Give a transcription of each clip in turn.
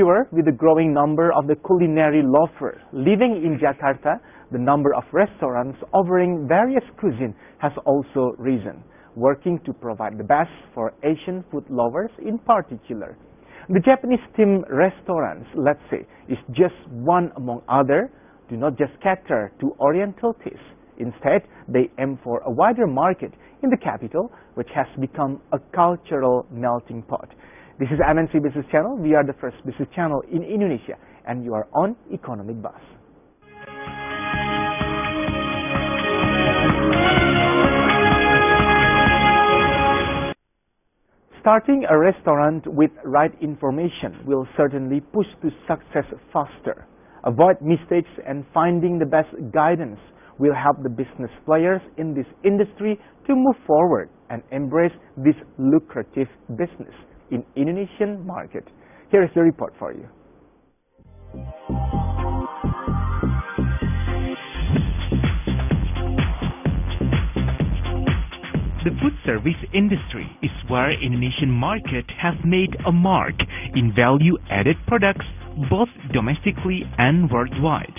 However, with the growing number of the culinary lovers living in Jakarta, the number of restaurants offering various cuisine has also risen, working to provide the best for Asian food lovers in particular. The Japanese themed restaurants, let's say, is just one among others, do not just cater to Oriental tastes. Instead, they aim for a wider market in the capital, which has become a cultural melting pot. This is MNC Business Channel. We are the first business channel in Indonesia, and you are on Economic Buzz. Starting a restaurant with right information will certainly push to success faster. Avoid mistakes and finding the best guidance will help the business players in this industry to move forward and embrace this lucrative business in Indonesian market. Here is the report for you. The food service industry is where Indonesian market has made a mark in value-added products both domestically and worldwide.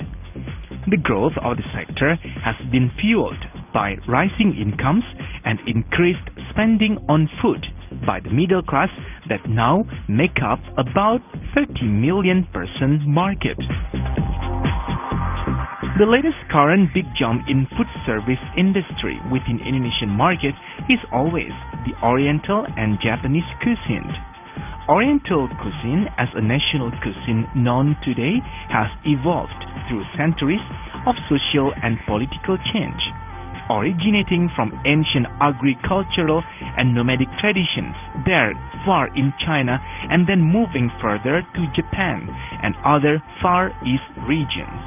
The growth of the sector has been fueled by rising incomes and increased spending on food by the middle class that now make up about 30 million person market. The latest current big jump in food service industry within Indonesian market is always the Oriental and Japanese cuisine. Oriental cuisine as a national cuisine known today has evolved through centuries of social and political change, originating from ancient agricultural and nomadic traditions there far in China and then moving further to Japan and other Far East regions.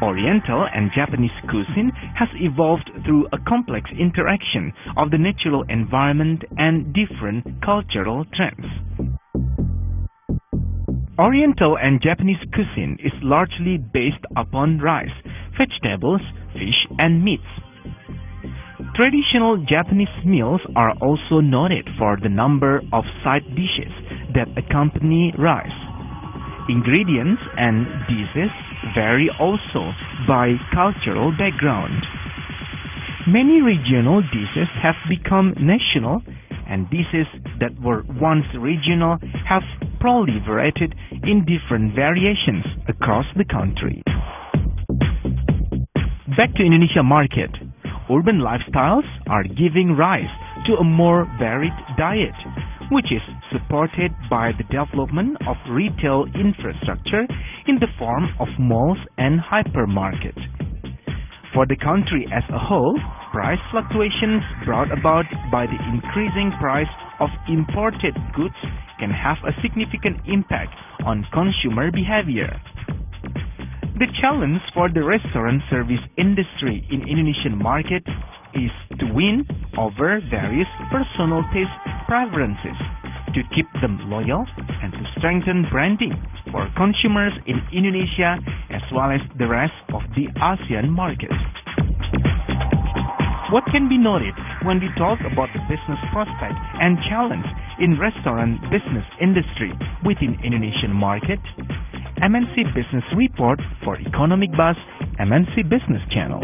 Oriental and Japanese cuisine has evolved through a complex interaction of the natural environment and different cultural trends. Oriental and Japanese cuisine is largely based upon rice, vegetables, fish and meats. Traditional Japanese meals are also noted for the number of side dishes that accompany rice. Ingredients and dishes vary also by cultural background. Many regional dishes have become national, and dishes that were once regional have proliferated in different variations across the country. Back to Indonesia market, urban lifestyles are giving rise to a more varied diet, which is supported by the development of retail infrastructure in the form of malls and hypermarkets. For the country as a whole, price fluctuations brought about by the increasing price of imported goods can have a significant impact on consumer behavior. The challenge for the restaurant service industry in Indonesian market is to win over various personal taste preferences, to keep them loyal and to strengthen branding for consumers in Indonesia as well as the rest of the ASEAN market. What can be noted when we talk about the business prospect and challenge in restaurant business industry within Indonesian market? MNC Business Report for Economic Buzz, MNC Business Channel.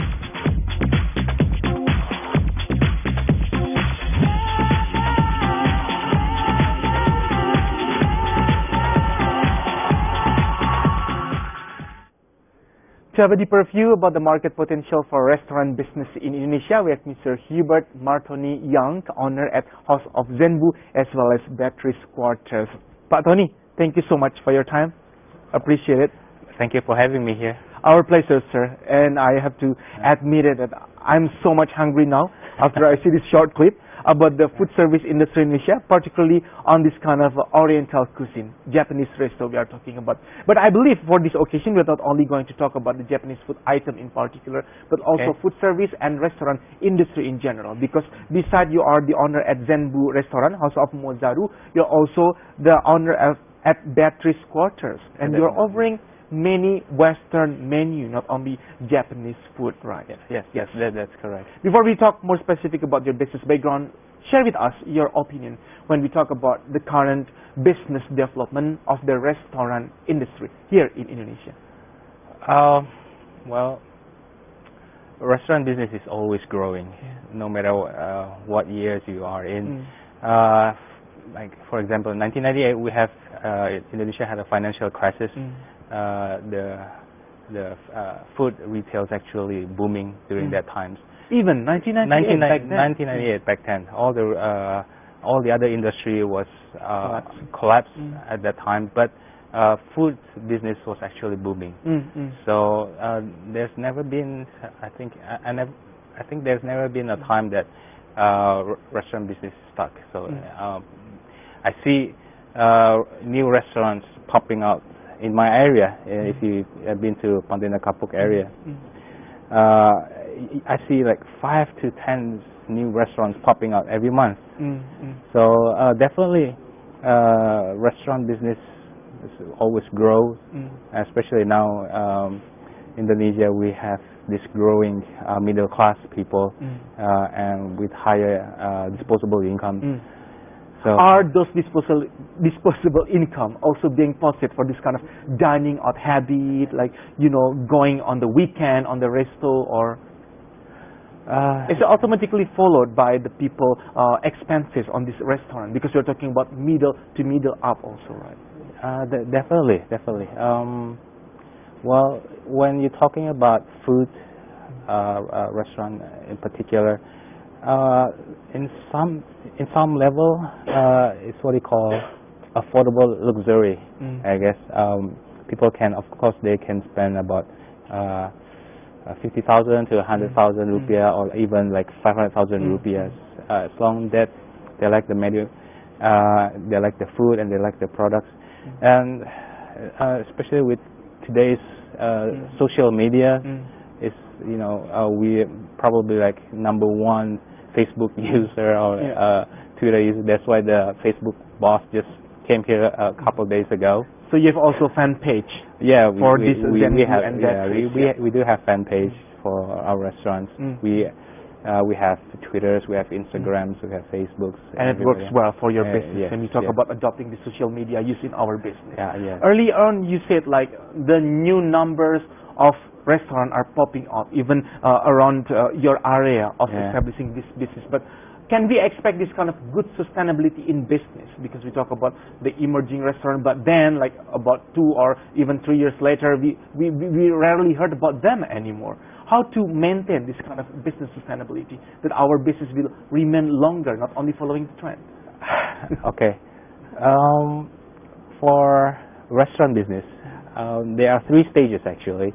To have a deeper view about the market potential for restaurant business in Indonesia, we have Mr. Hubert Martony Young, owner at House of Zenbu as well as Beatrice Quarters. Pak Tony, thank you so much for your time. Appreciate it. Thank you for having me here. Our pleasure, sir. And I have to admit it that I'm so much hungry now after I see this short clip about the food service industry in Indonesia, particularly on this kind of Oriental cuisine, Japanese resto we are talking about. But I believe for this occasion we're not only going to talk about the Japanese food item in particular, but also food service and restaurant industry in general. Because beside you are the owner at Zenbu restaurant, House of Mozaru, you're also the owner at Beatrice Quarters, and you're offering many Western menu, not only Japanese food, right? Yes, that's correct. Before we talk more specific about your business background, share with us your opinion when we talk about the current business development of the restaurant industry here in Indonesia. Well, restaurant business is always growing, no matter what years you are in. Like for example, in 1998, we have Indonesia had a financial crisis. The food retail is actually booming during that times. Even 1998 back then, all the other industry was collapsed at that time, but food business was actually booming. So there's never been, I think there's never been a time that restaurant business is stuck. So I see new restaurants popping out in my area. If you have been to Pontianak Kapuk area, I see like 5 to 10 new restaurants popping out every month. So definitely restaurant business always grows, especially now Indonesia, we have this growing middle class people and with higher disposable income. So are those disposable income also being positive for this kind of dining out habit, like going on the weekend on the resto, or is it automatically followed by the people expenses on this restaurant, because you're talking about middle to middle up also, right? Definitely. Well, when you're talking about food restaurant in particular, in some level, it's what you call affordable luxury. I guess people can, of course, they can spend about 50,000 to 100,000 rupiah, or even like 500,000 rupiahs, as long that they like the menu, they like the food, and they like the products. And especially with today's social media, is we probably like #1 Facebook user or Twitter user. That's why the Facebook boss just came here a couple of days ago. So you have also fan page. Yeah, we do have fan page for our restaurants. We have Twitters, we have Instagrams, we have Facebooks, and it works well for your business. Yes, when you talk about adopting the social media used in our business. Yeah. Early on, you said like the new numbers of restaurants are popping up even around your area of establishing this business. But can we expect this kind of good sustainability in business? Because we talk about the emerging restaurant, but then like about 2 or even 3 years later, we rarely heard about them anymore. How to maintain this kind of business sustainability, that our business will remain longer, not only following the trend? Okay. For restaurant business, there are 3 stages actually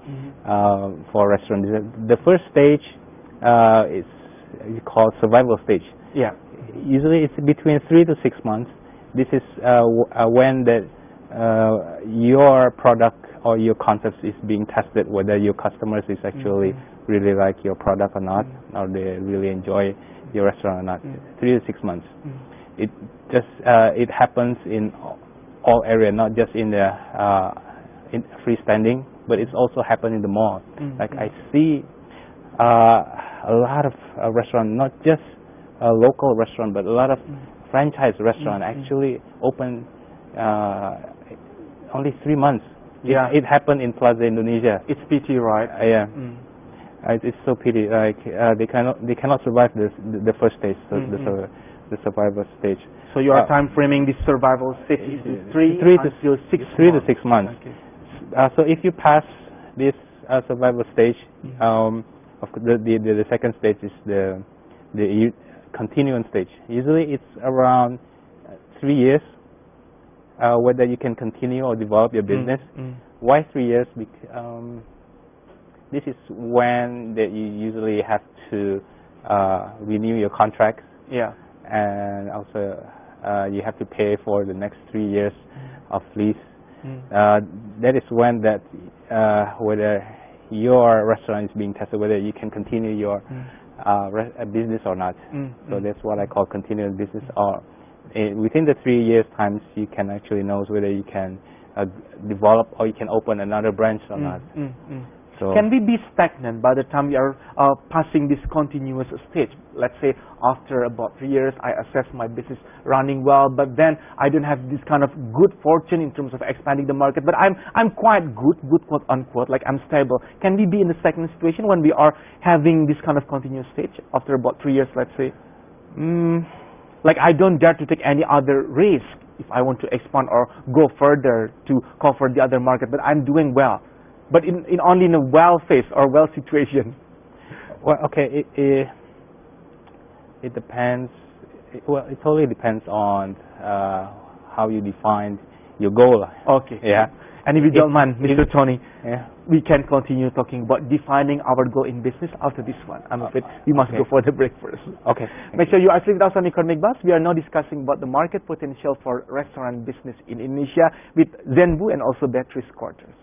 for restaurant business. The first stage is called survival stage. Yeah. Usually it's between 3 to 6 months. This is when your product or your concept is being tested, whether your customers is actually really like your product or not, or they really enjoy your restaurant or not. 3 to 6 months. It just it happens in all areas, not just in the in freestanding, but it's also happened in the mall. Like I see a lot of restaurants, not just a local restaurant, but a lot of franchise restaurant actually open only 3 months. Yeah, it happened in Plaza Indonesia. It's pity, right? Yeah, it's so pity. Like they cannot survive the first stage, the survival stage. So you are time framing this survival stage is 3 to 6 months. Okay. So if you pass this survival stage, the second stage is the continuing stage. Usually it's around 3 years, whether you can continue or develop your business. Why 3 years? Because this is when that you usually have to renew your contracts. Yeah. And also you have to pay for the next 3 years of lease. That is when that whether your restaurant is being tested, whether you can continue your business or not. So that's what I call continuing business. Or within the 3 years times, you can actually know whether you can develop or you can open another branch or not. So can we be stagnant by the time we are passing this continuous stage? Let's say after about 3 years, I assess my business running well, but then I don't have this kind of good fortune in terms of expanding the market, but I'm quite good quote unquote, like I'm stable. Can we be in the stagnant situation when we are having this kind of continuous stage after about 3 years, let's say? Like I don't dare to take any other risk if I want to expand or go further to cover the other market, but I'm doing well. But only in a well phase or well situation. Well, okay, it depends. Well, it totally depends on how you define your goal. Okay. Yeah. And if you don't mind, Mr. Tony, yeah, we can continue talking about defining our goal in business after this one. I'm afraid we must go for the break first. Okay. Make sure you are still with us on Economic Buzz. We are now discussing about the market potential for restaurant business in Indonesia with Zenbu and also Beatrice Quarters.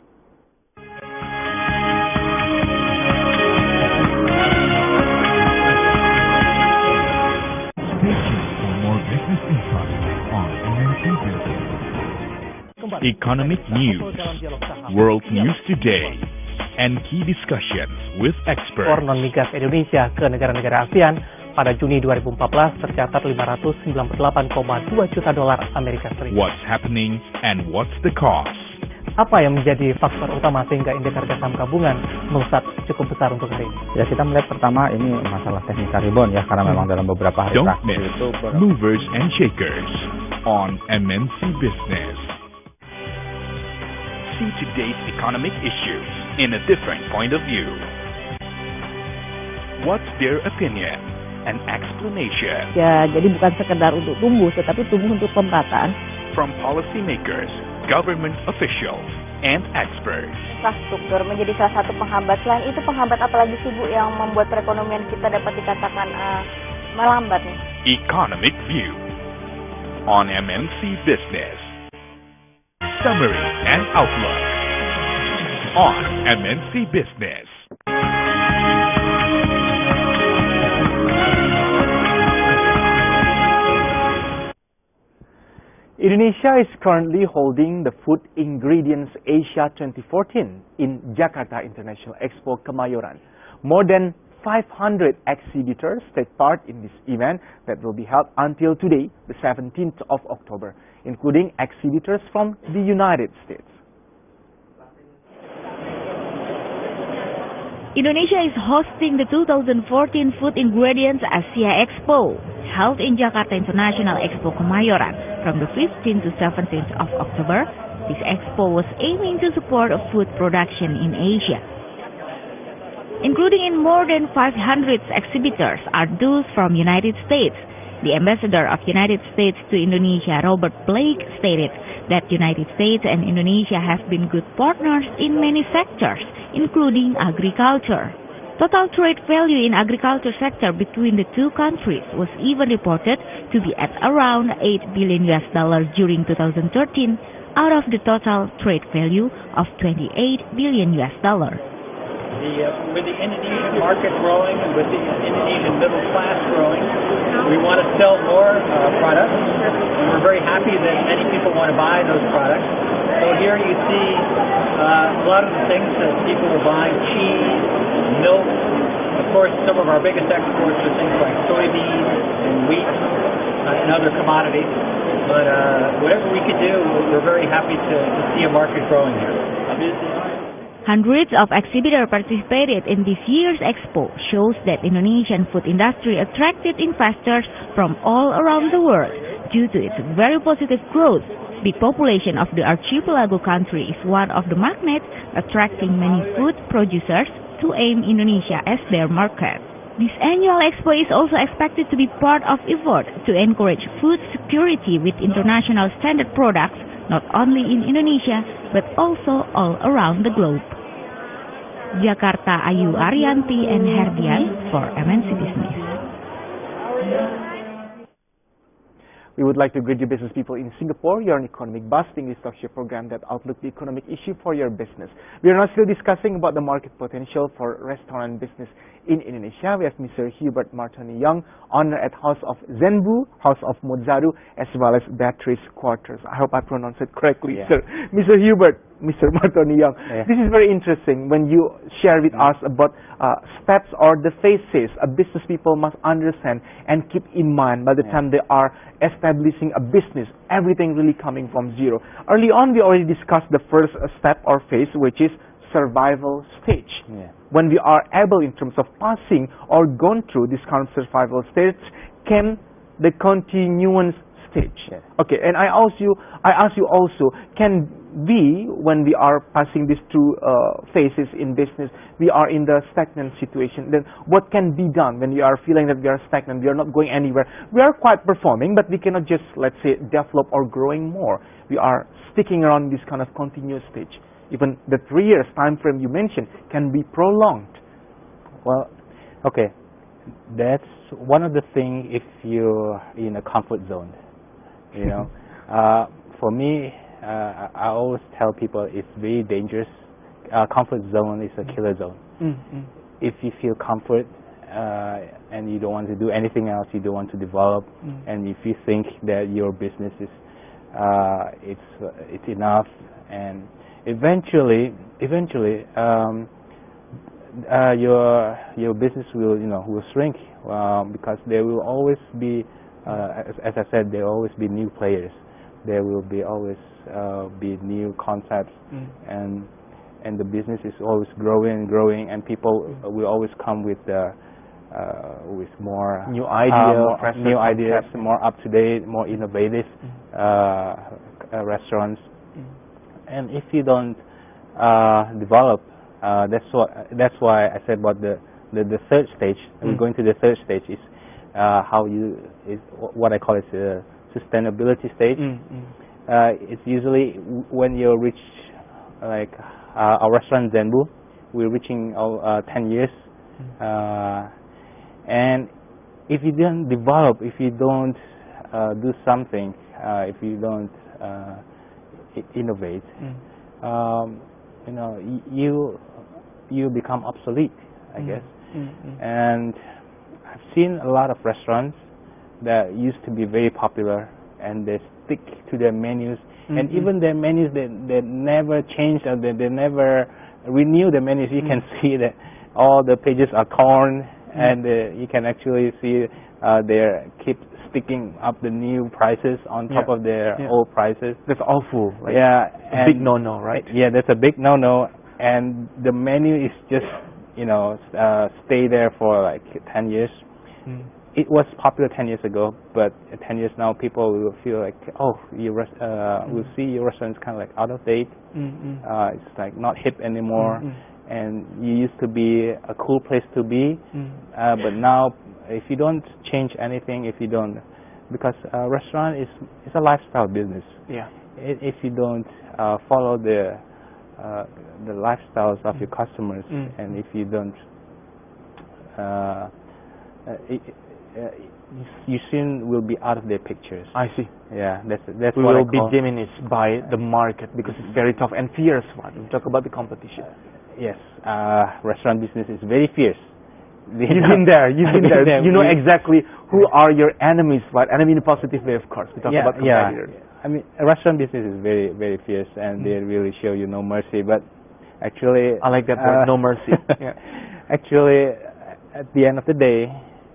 Economic news, world news today, and key discussions with experts. Ekspor non-migas Indonesia ke negara-negara ASEAN pada Juni 2014 tercatat 598,2 juta dolar Amerika Serikat. What's happening and what's the cause? Apa yang menjadi faktor utama sehingga indeks harga saham gabungan melesat cukup besar untuk hari ini? Ya, kita melihat pertama ini masalah teknikal rebound ya, karena memang dalam beberapa hari Don't terakhir miss itu movers and shakers on MNC Business. See today's economic issues in a different point of view. What's their opinion and explanation? Ya, jadi bukan sekedar untuk tumbuh, tetapi tumbuh untuk pemerataan. From policymakers, government officials, and experts. Infrastruktur menjadi salah satu penghambat. Selain itu penghambat apalagi sih Bu yang membuat perekonomian kita dapat dikatakan melambat nih? Economic View on MNC Business. Summary and outlook on MNC Business. Indonesia is currently holding the Food Ingredients Asia 2014 in Jakarta International Expo Kemayoran. More than 500 exhibitors take part in this event that will be held until today, the 17th of October, including exhibitors from the United States. Indonesia is hosting the 2014 Food Ingredients Asia Expo, held in Jakarta International Expo Kemayoran from the 15th to 17th of October. This expo was aiming to support food production in Asia. Including in more than 500 exhibitors are those from United States. The ambassador of United States to Indonesia, Robert Blake, stated that United States and Indonesia have been good partners in many sectors, including agriculture. Total trade value in agriculture sector between the two countries was even reported to be at around $8 billion during 2013, out of the total trade value of $28 billion. With the Indonesian market growing and with the Indonesian middle class growing, we want to sell more products. And we're very happy that many people want to buy those products. So here you see a lot of the things that people are buying: cheese, milk. Of course, some of our biggest exports are things like soybeans and wheat and other commodities. But whatever we could do, we're very happy to see a market growing here. Hundreds of exhibitors participated in this year's expo, shows that Indonesian food industry attracted investors from all around the world due to its very positive growth. The population of the archipelago country is one of the magnets attracting many food producers to aim Indonesia as their market. This annual expo is also expected to be part of effort to encourage food security with international standard products, not only in Indonesia, but also all around the globe. Jakarta, Ayu Arianti and Herdian for MNC Business. We would like to greet you business people in Singapore. You're on Economic Buzz, the English talk show program that outlook the economic issue for your business. We are now still discussing about the market potential for restaurant business in Indonesia. We have Mr. Hubert Martony Young, owner at House of Zenbu, House of Mozaru, as well as Beatrice Quarters. I hope I pronounced it correctly, Yeah. sir. Mr. Hubert, Mr. Martony Young, Yeah. this is very interesting when you share with us about steps or the phases a business people must understand and keep in mind by the time they are establishing a business, everything really coming from zero. Early on, we already discussed the first step or phase, which is survival stage. Yeah. When we are able in terms of passing or gone through this kind of survival stage, came the continuance stage. Yeah. Okay, and I ask you also, can we, when we are passing these two phases in business, we are in the stagnant situation, then what can be done when we are feeling that we are stagnant, we are not going anywhere? We are quite performing, but we cannot just, let's say, develop or growing more. We are sticking around this kind of continuous stage. Even the 3 years time frame you mentioned can be prolonged. Well, okay, that's one of the things if you're in a comfort zone, you know. For me, I always tell people it's very dangerous. Comfort zone is a killer zone. If you feel comfort and you don't want to do anything else, you don't want to develop, and if you think that your business is it's enough, and eventually your business will shrink because there will always be, as I said, there will always be new players. There will be always be new concepts, and the business is always growing, and people will always come with more new ideas, more up to date, more innovative restaurants. And if you don't develop, that's why I said about the third stage. We're going to the third stage is what I call it the sustainability stage. It's usually when you reach like our restaurant Zenbu, we're reaching 10 years, and if you don't develop, if you don't do something, if you don't innovate, you become obsolete, I guess. And I've seen a lot of restaurants that used to be very popular, and they stick to their menus, and even their menus they never change, or they never renew the menus. You can see that all the pages are torn, and you can actually see they keep sticking up the new prices on top of their old prices. That's awful. Like a big no-no, right? Yeah, that's a big no-no, and the menu is just stay there for like 10 years. It was popular 10 years ago, but 10 years now, people will feel like, oh, we'll see your restaurant is kind of like out of date. It's like not hip anymore, and you used to be a cool place to be, but now if you don't change anything, because a restaurant is a lifestyle business. Yeah. If you don't follow the lifestyles of your customers, and if you don't you soon will be out of their pictures. I see. Yeah, that's we what will be diminished by the market because it's very tough and fierce one. We talk about the competition. Yes, restaurant business is very fierce. You've been there. You know exactly who are your enemies, right? Enemy in a positive way, of course. We talk about competitors. Yeah. I mean, a restaurant business is very, very fierce, and they really show you no mercy. But actually, I like that word, no mercy. Actually, at the end of the day,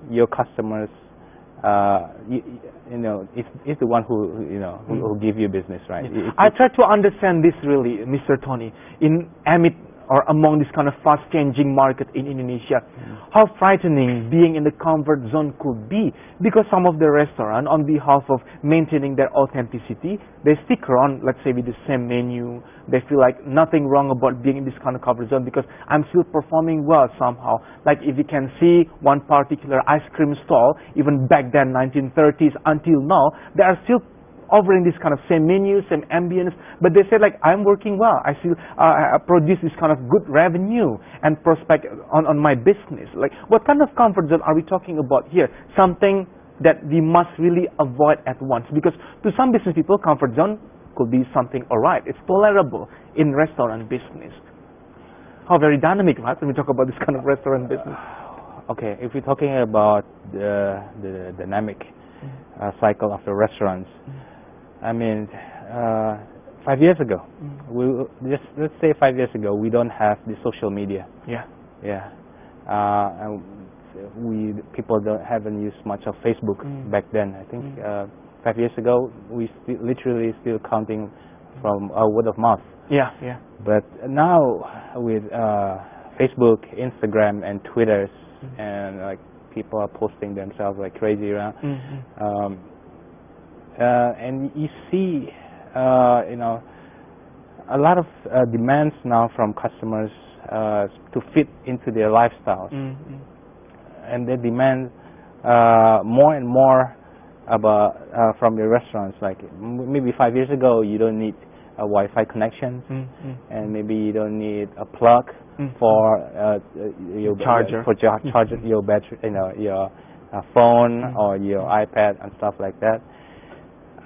your customers, it's the one who give you business, right? I try to understand this really, Mr. Tony, amid or among this kind of fast-changing market in Indonesia, how frightening being in the comfort zone could be, because some of the restaurants, on behalf of maintaining their authenticity, they stick around, let's say, with the same menu. They feel like nothing wrong about being in this kind of comfort zone because I'm still performing well somehow. Like if you can see one particular ice cream stall, even back then, 1930s until now, they are still offering this kind of same menu, same ambience, but they said like, I'm working well. I still produce this kind of good revenue and prospect on my business. Like, what kind of comfort zone are we talking about here? Something that we must really avoid at once, because to some business people, comfort zone could be something alright. It's tolerable in restaurant business. How very dynamic, right? When we talk about this kind of restaurant business. Okay, if we're talking about the dynamic cycle of the restaurants. I mean, 5 years ago, let's say 5 years ago, we don't have the social media. Yeah. Yeah. And people haven't used much of Facebook back then. I think 5 years ago, we literally still counting from word of mouth. Yeah, yeah. But now with Facebook, Instagram, and Twitter, and like people are posting themselves like crazy around, and you see, you know, a lot of demands now from customers to fit into their lifestyles, and they demand more and more about from the restaurants. Like maybe 5 years ago, you don't need a Wi-Fi connection, and maybe you don't need a plug for your charger, charge your battery, you know, your phone or your iPad and stuff like that.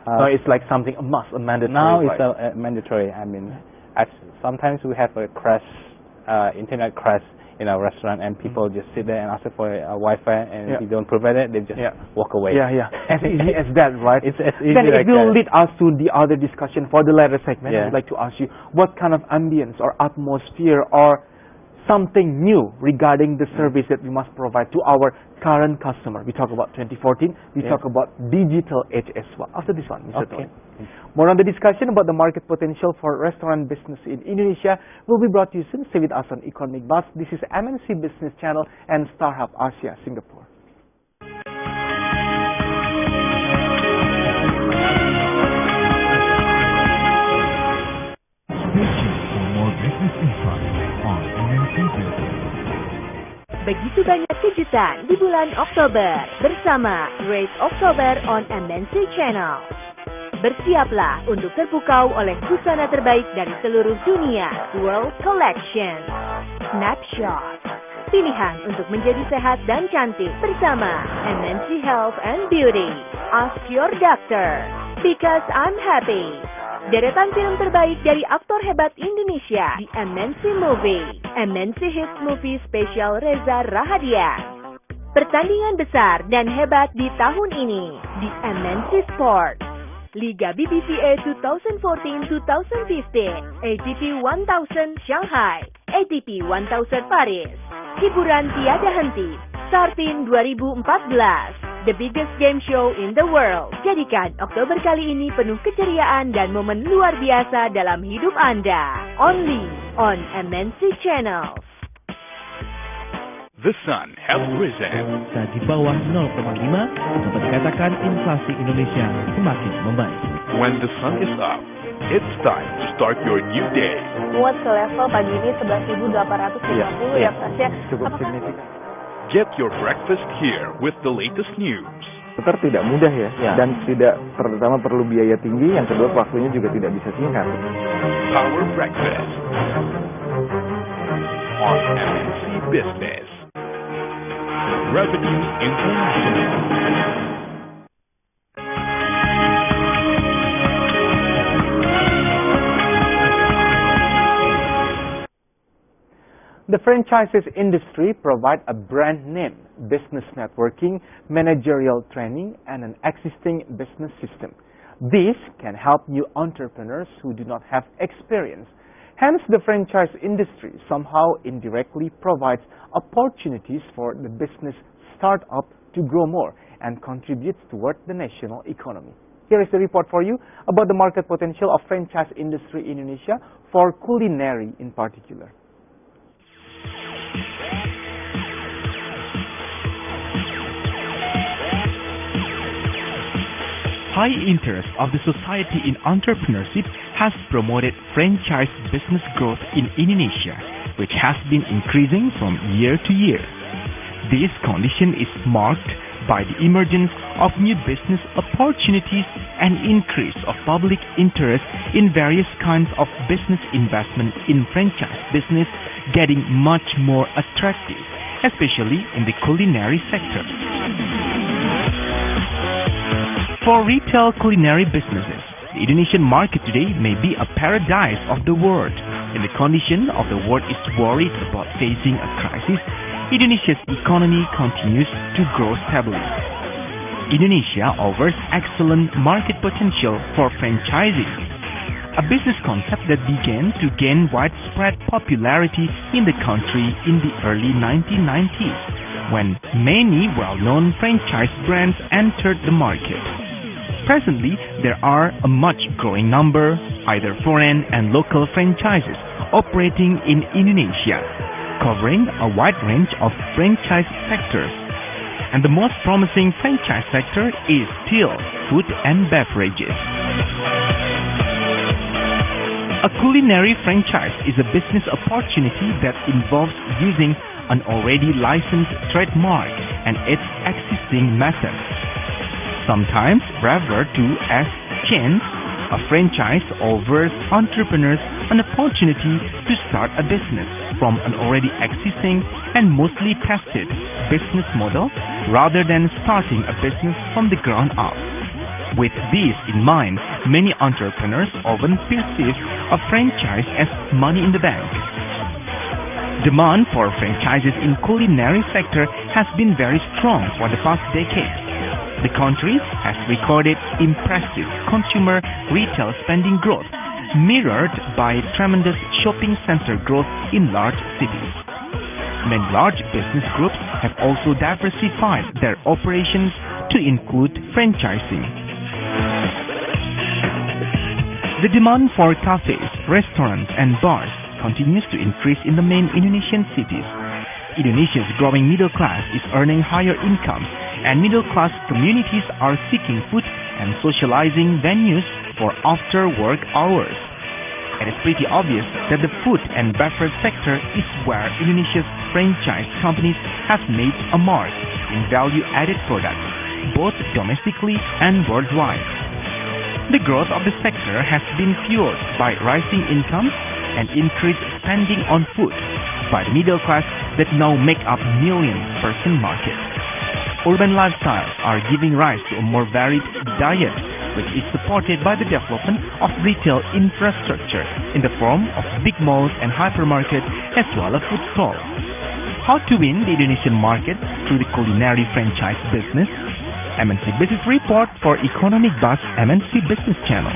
So it's like something a must, a mandatory. Now it's a mandatory. I mean, sometimes we have a crash, internet crash in our restaurant, and people just sit there and ask for a Wi-Fi, and if you don't provide it, they just walk away. Yeah, yeah. As easy as that, right? It's as easy then like it will that. lead us to the other discussion for the latter segment. I'd like to ask you, what kind of ambience or atmosphere or something new regarding the service that we must provide to our current customer? We talk about 2014, we talk about digital age as well. After this one, Mr. Tony. More on the discussion about the market potential for restaurant business in Indonesia will be brought to you soon. Stay with us on Economic Buzz. This is MNC Business Channel and Starhub Asia, Singapore. Stay tuned for more business insight on MNC Business. Begitu banyak kejutan di bulan Oktober bersama Race Oktober on MNC Channel. Bersiaplah untuk terpukau oleh busana terbaik dari seluruh dunia, World Collection. Snapshot, pilihan untuk menjadi sehat dan cantik bersama MNC Health and Beauty. Ask your doctor, because I'm happy. Deretan film terbaik dari aktor hebat Indonesia di MNC Movie, MNC Hits Movie Special Reza Rahadian. Pertandingan besar dan hebat di tahun ini di MNC Sport. Liga BBVA 2014-2015, ATP 1000 Shanghai, ATP 1000 Paris. Hiburan tiada henti, Startin 2014, the biggest game show in the world. Jadikan Oktober kali ini penuh keceriaan dan momen luar biasa dalam hidup Anda. Only on MNC Channels. The sun has risen. Di bawah 0,5, dapat dikatakan inflasi Indonesia semakin membaik. When the sun is up, it's time to start your new day. Muat ke level pagi ini 11.850 ya Mas ya. Cukup signifikan. Get your breakfast here with the latest news. Dokter tidak mudah ya, dan tidak pertama perlu biaya tinggi, yang kedua waktunya juga tidak bisa singkat. Power Breakfast on MNC Business. Revenue International. The franchises industry provide a brand name, business networking, managerial training, and an existing business system. This can help new entrepreneurs who do not have experience. Hence, the franchise industry somehow indirectly provides opportunities for the business startup to grow more and contributes toward the national economy. Here is the report for you about the market potential of franchise industry in Indonesia for culinary in particular. High interest of the society in entrepreneurship has promoted franchise business growth in Indonesia, which has been increasing from year to year. This condition is marked by the emergence of new business opportunities and increase of public interest in various kinds of business investment in franchise business getting much more attractive, especially in the culinary sector. For retail culinary businesses, the Indonesian market today may be a paradise of the world. In the condition of the world is worried about facing a crisis, Indonesia's economy continues to grow stably. Indonesia offers excellent market potential for franchising. a business concept that began to gain widespread popularity in the country in the early 1990s, when many well-known franchise brands entered the market. Presently, there are a much growing number, either foreign and local franchises operating in Indonesia, covering a wide range of franchise sectors. And the most promising franchise sector is still food and beverages. A culinary franchise is a business opportunity that involves using an already licensed trademark and its existing methods. Sometimes referred to as chains, a franchise offers entrepreneurs an opportunity to start a business from an already existing and mostly tested business model rather than starting a business from the ground up. With this in mind, many entrepreneurs often perceive a franchise as money in the bank. Demand for franchises in culinary sector has been very strong for the past decade. The country has recorded impressive consumer retail spending growth, mirrored by tremendous shopping center growth in large cities. Many large business groups have also diversified their operations to include franchising. The demand for cafes, restaurants, and bars continues to increase in the main Indonesian cities. Indonesia's growing middle class is earning higher incomes, and middle-class communities are seeking food and socializing venues for after-work hours. It is pretty obvious that the food and beverage sector is where Indonesia's franchise companies have made a mark in value-added products, both domestically and worldwide. The growth of the sector has been fueled by rising incomes and increased spending on food by the middle class that now make up million-person market. Urban lifestyles are giving rise to a more varied diet, which is supported by the development of retail infrastructure in the form of big malls and hypermarkets as well as food stalls. How to win the Indonesian market through the culinary franchise business? MNC Business Report for Economic Buzz MNC Business Channel.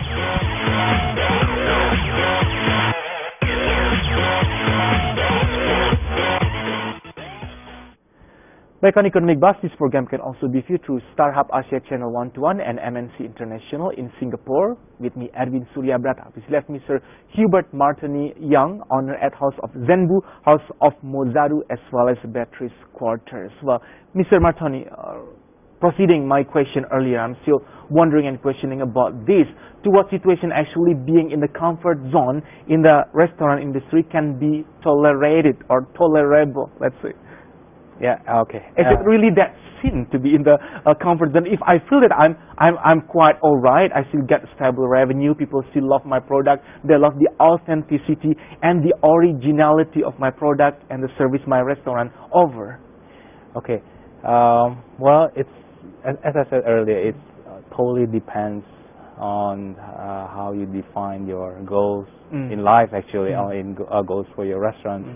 Back on Economic Buzz, this program can also be viewed through Starhub Asia Channel 121 and MNC International in Singapore. With me, Edwin Surya Brata. Please left Mr. Hubert Martony Young, owner at House of Zenbu, House of Mozaru, as well as Beatrice Quarters. Well, Mr. Martony, proceeding my question earlier, I'm still wondering and questioning about this. To what situation actually being in the comfort zone in the restaurant industry can be tolerated or tolerable, let's say? Yeah. Okay. Is it really that sin to be in the comfort zone? If I feel that I'm quite all right, I still get stable revenue. People still love my product. They love the authenticity and the originality of my product and the service my restaurant offer. Okay. Well, it's as I said earlier, it totally depends on how you define your goals in life, actually, or in goals for your restaurant.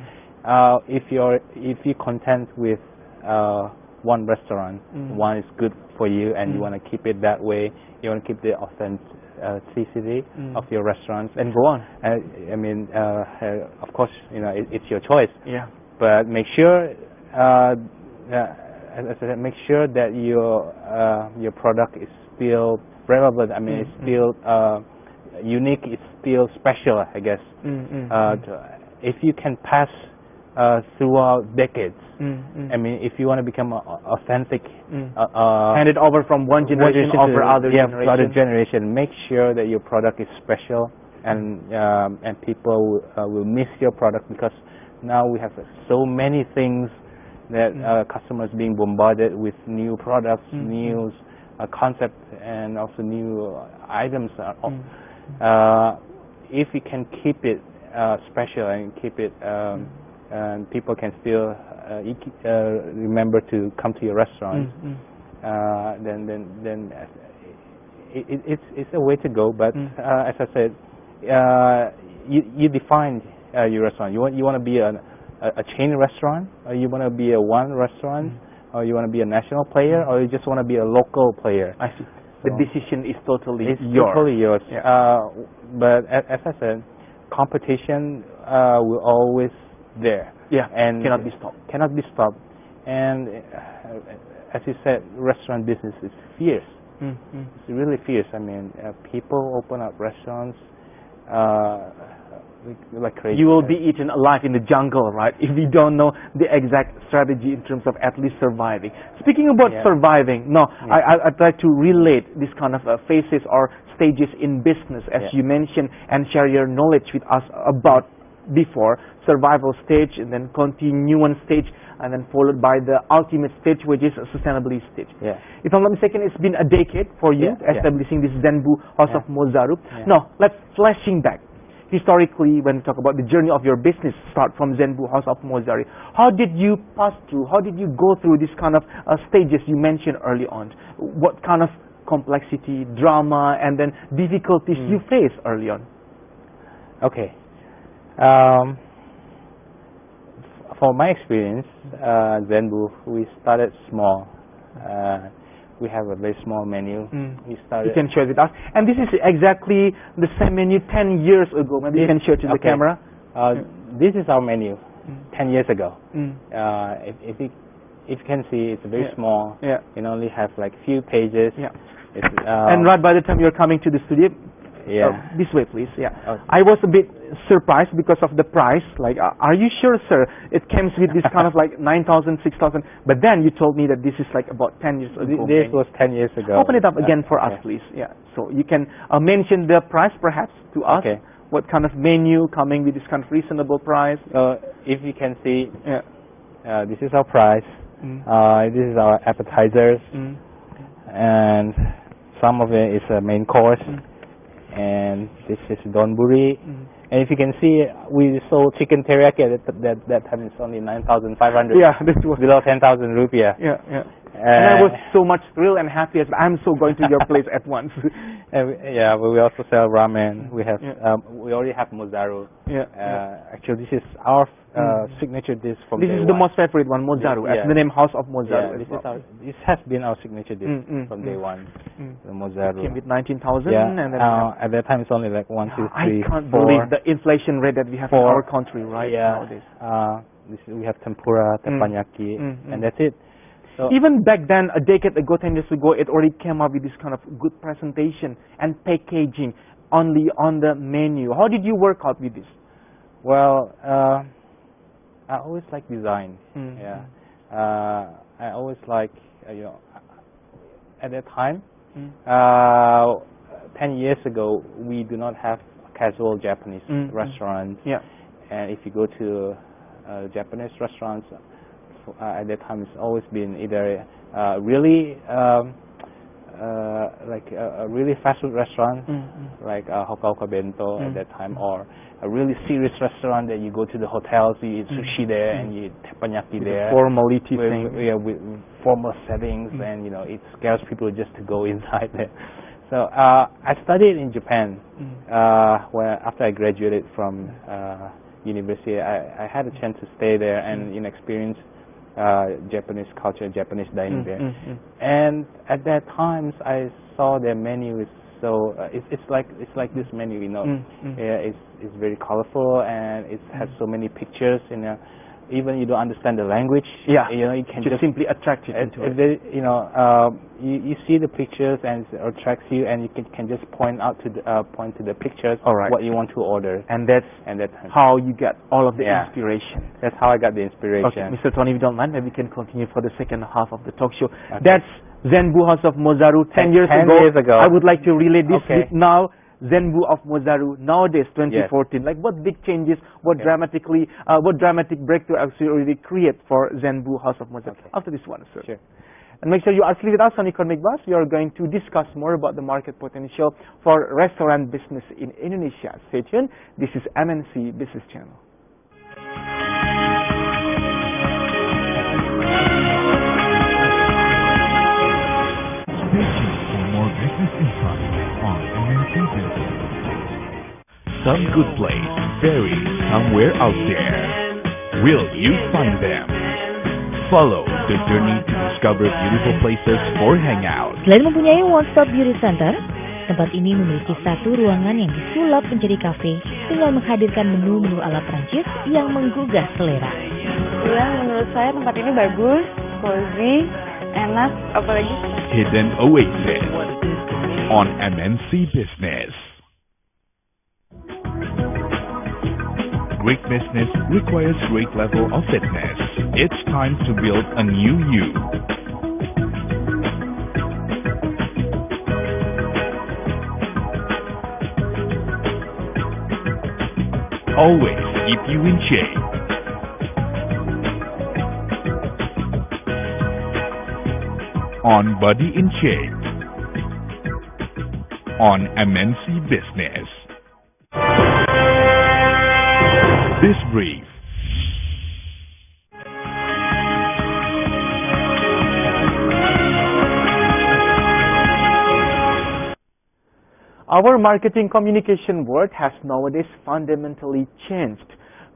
If you're content with one restaurant, one is good for you, and you want to keep it that way, you want to keep the authenticity of your restaurants, and go on. I mean, of course, you know, it's your choice. Yeah. But make sure, as I said, make sure that your product is still relevant. I mean, it's still unique. It's still special, I guess. If you can pass throughout decades. I mean, if you want to become authentic, hand it over from one generation over other generation. Other generation. Make sure that your product is special, and people will miss your product, because now we have so many things that customers being bombarded with new products, new concepts, and also new items. If you can keep it special and keep it. And people can still remember to come to your restaurant. Then it's a way to go. But as I said, you define your restaurant. You want to be a chain restaurant, or you want to be a one restaurant, or you want to be a national player, or you just want to be a local player. I see. the decision is totally it's yours. totally yours. Yeah. But as I said, competition will always there. Yeah, and cannot be stopped. Cannot be stopped. And as you said, restaurant business is fierce. It's really fierce. I mean, people open up restaurants like crazy. You will be eaten alive in the jungle, right? If you don't know the exact strategy in terms of at least surviving. Speaking about surviving, I try to relate this kind of phases or stages in business, as you mentioned, and share your knowledge with us about before survival stage, and then continuance stage, and then followed by the ultimate stage, which is a sustainability stage. If I'm not mistaken, it's been a decade for you establishing this Zenbu House of Mozaru. Now, let's flashing back. Historically, when we talk about the journey of your business, start from Zenbu House of Mozaru, how did you pass through, how did you go through this kind of stages you mentioned early on? What kind of complexity, drama, and then difficulties you faced early on? Okay. For my experience, Zenbu, we started small. We have a very small menu. We started. You can share with us. And this is exactly the same menu 10 years ago. Maybe you can show it to the camera. This is our menu 10 years ago. If you can see, it's very small. You only have like few pages. And right by the time you're coming to the studio, this way please. I was a bit surprised because of the price. Like, are you sure, sir? It comes with this kind of like 9,000, 6,000. But then you told me that this is like about 10 years ago. This was 10 years ago. Open it up again for us, please. So you can mention the price perhaps to us. What kind of menu coming with this kind of reasonable price? If you can see, this is our price. This is our appetizers. And some of it is a main course. And this is donburi. And if you can see, we sold chicken teriyaki at that time. It's only 9,500. This was below 10,000 rupiah. And I was so much thrilled and happy as I'm so going to your place at once. But we also sell ramen. We have we already have mozaru. Actually, this is our signature dish from this is the most favorite one, mozaru, as the name House of Mozaru. This has been our signature dish from day one. The mozaru. It came with 19,000, and then at that time it's only like 1, 2, 3, I can't 4. believe the inflation rate that we have in our country right nowadays. We have tempura, teppanyaki, and that's it. So even back then, a decade ago, 10 years ago, it already came up with this kind of good presentation and packaging only on the menu. How did you work out with this? Well, I always like design. I always like, at that time, 10 years ago, we do not have casual Japanese restaurants. And if you go to Japanese restaurants, at that time, it's always been either really like a really fast food restaurant, like Hoka Bento at that time, or a really serious restaurant that you go to the hotels, you eat sushi there and you eat teppanyaki there. Formality thing. With formal settings, and it scares people just to go inside there. So I studied in Japan, where after I graduated from university, I had a chance to stay there and experience Japanese culture, Japanese dining there. And at that times, I saw their menu is so it's like this menu, it's very colorful, and it has so many pictures. Even you don't understand the language, you can just simply attract you into it. You see the pictures and it attracts you, and you can just point to the pictures what you want to order. And that's how you get all of the inspiration. That's how I got the inspiration. Okay, Mr. Tony, if you don't mind, maybe we can continue for the second half of the talk show. That's Zenbu House of Mozaru 10 years ago. I would like to relay this with now Zenbu of Mozaru nowadays, 2014. Like, what big changes, what dramatic breakthrough actually already create for Zenbu House of Mozaru? After this one, sir. Sure. And make sure you are still with us on Economic Buzz. We are going to discuss more about the market potential for restaurant business in Indonesia. Stay tuned. This is MNC Business Channel. Stay tuned for more business insights on MNC Business. Some good place buried somewhere out there. Will you find them? Follow the journey to discover beautiful places for hangout. Selain mempunyai one-stop beauty center, tempat ini memiliki satu ruangan yang disulap menjadi kafe dengan menghadirkan menu-menu ala Prancis yang menggugah selera. Ya, menurut saya tempat ini bagus, cozy, enak, apalagi Hidden Oasis on MNC Business. Great business requires great level of fitness. It's time to build a new you. Always keep you in shape. On Body in Shape. On MNC Business. This brief. Our marketing communication world has nowadays fundamentally changed.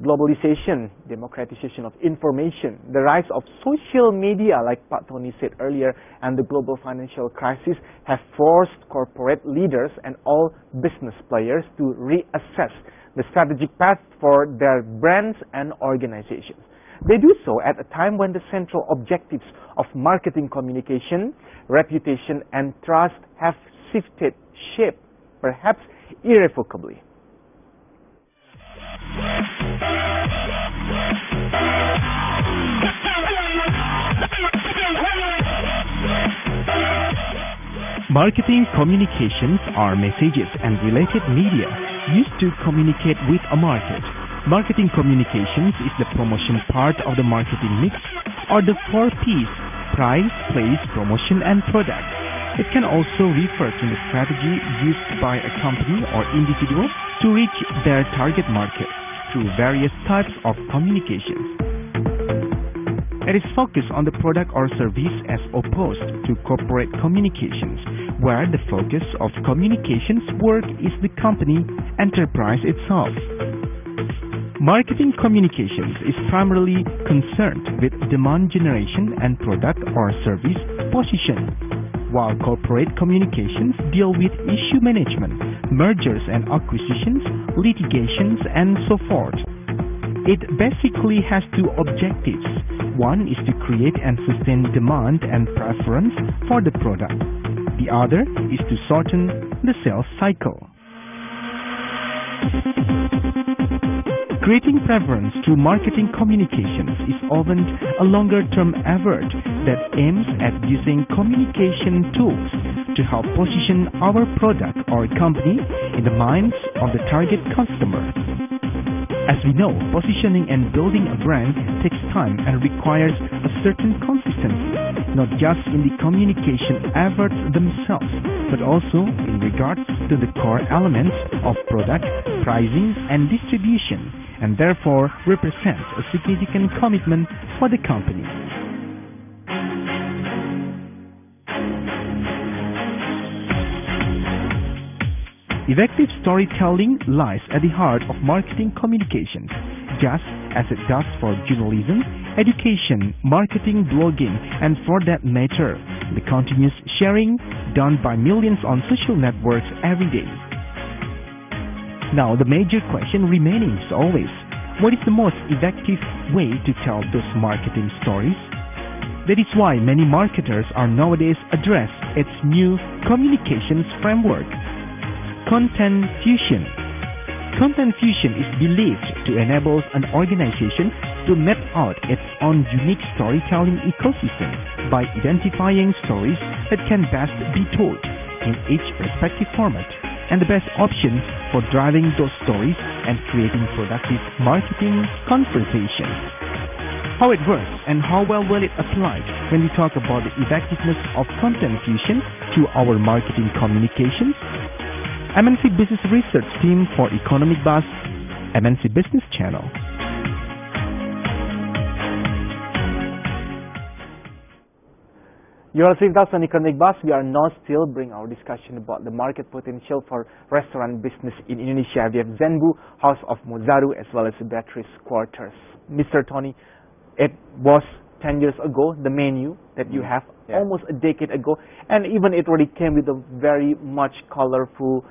Globalization, democratization of information, the rise of social media, like Pak Tony said earlier, and the global financial crisis have forced corporate leaders and all business players to reassess the strategic path for their brands and organizations. They do so at a time when the central objectives of marketing communication, reputation, and trust have shifted shape, perhaps irrevocably. Marketing communications are messages and related media used to communicate with a market. Marketing communications is the promotion part of the marketing mix, or the 4 P's: price, place, promotion, and product. It can also refer to the strategy used by a company or individual to reach their target market through various types of communications. It is focused on the product or service as opposed to corporate communications, where the focus of communications work is the company enterprise itself. Marketing communications is primarily concerned with demand generation and product or service position, while corporate communications deal with issue management, mergers and acquisitions, litigations, and so forth. It basically has 2 objectives. One is to create and sustain demand and preference for the product. The other is to shorten the sales cycle. Creating preference through marketing communications is often a longer-term effort that aims at using communication tools to help position our product or company in the minds of the target customer. As we know, positioning and building a brand takes time and requires a certain consistency, not just in the communication efforts themselves, but also in regards to the core elements of product, pricing, and distribution, and therefore represents a significant commitment for the company. Effective storytelling lies at the heart of marketing communications, just as it does for journalism, education, marketing, blogging, and for that matter, the continuous sharing done by millions on social networks every day. Now, the major question remaining is always, what is the most effective way to tell those marketing stories? That is why many marketers are nowadays address its new communications framework. Content fusion. Content fusion is believed to enable an organization to map out its own unique storytelling ecosystem by identifying stories that can best be told in each respective format and the best option for driving those stories and creating productive marketing conversations. How it works and how well will it apply when we talk about the effectiveness of content fusion to our marketing communications? MNC Business Research Team for Economic Buzz, MNC Business Channel. You are listening to us on Economic Buzz. We are now still bring our discussion about the market potential for restaurant business in Indonesia. We have Zenbu, House of Mozaru, as well as Beatrice Quarters. Mr. Tony, it was 10 years ago, the menu that you have almost a decade ago, and even it already came with a very much colorful,